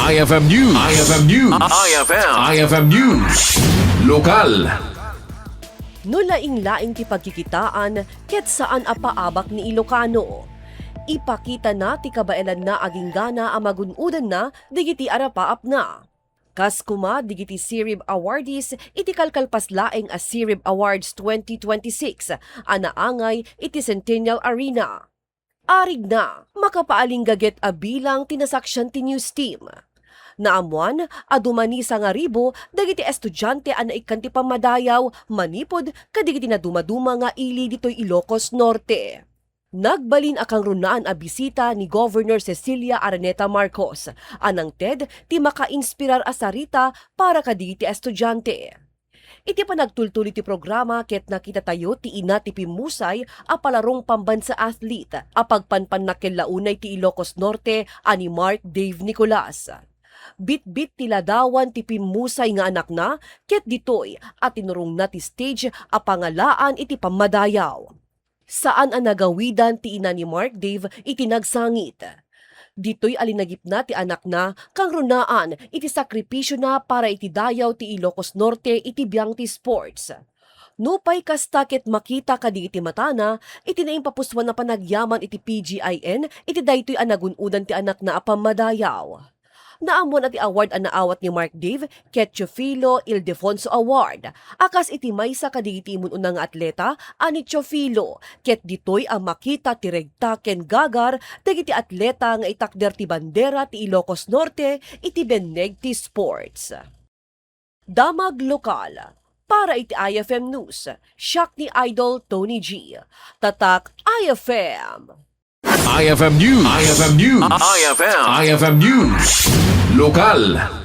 IFM News. IFM News. IFM News. Lokal. Nulaing-laing ti pagkikitaan ket saan apaabak ni Ilocano. Ipakita na ti kabaelan na aging gana ang magunudan na digiti arapaap na. Kas kuma digiti Sirib Awardees iti kalkalpaslaeng a Sirib Awards 2026 anaangay iti Centennial Arena. Arig na makapaaling gaget a bilang tinasaksyan ti news team. Naamuan, adumani sa nga ribo, dagiti estudyante ana ikanti pamadayaw, manipod, kadigiti na dumaduma nga ili dito'y Ilocos Norte. Nagbalin akang runaan a bisita ni Governor Cecilia Araneta Marcos, anang TED ti maka-inspirar a sarita para kadigiti estudyante. Iti pa nagtultuli ti programa ket nakita tayo ti ina ti Pimusay a palarong pambansa athlete, a pagpanpan na launay ti Ilocos Norte ani Mark Dave Nicolas. Bit-bit ti ladawan ti Pimusay nga anak na, ket ditoy at tinurong na ti stage a pangalaan iti pamadayaw. Saan ang nagawidan ti ina ni Mark Dave iti nagsangit. Ditoy alinagip na ti anak na, kang runaan iti sakripisyo na para iti dayaw ti Ilocos Norte iti biyang ti sports. Nupay kasta ket makita kadi iti matana, iti naimpapuswan na panagyaman iti PGIN, iti daytoy anagunudan ti anak na apamadayaw. Naamon at award ang naawat ni Mark Dave, ket Chofilo Ildefonso Award. Akas iti maysa kadigiti imun unang atleta, ani Chofilo, ket ditoy ang makita ti regta ken gagar, dagiti atleta nga itakder ti bandera ti Ilocos Norte, iti beneg ti sports. Damag lokal. Para iti IFM News, siak ni Idol Tony G. Tatak IFM. IFM News. IFM News. IFM News. Lokal.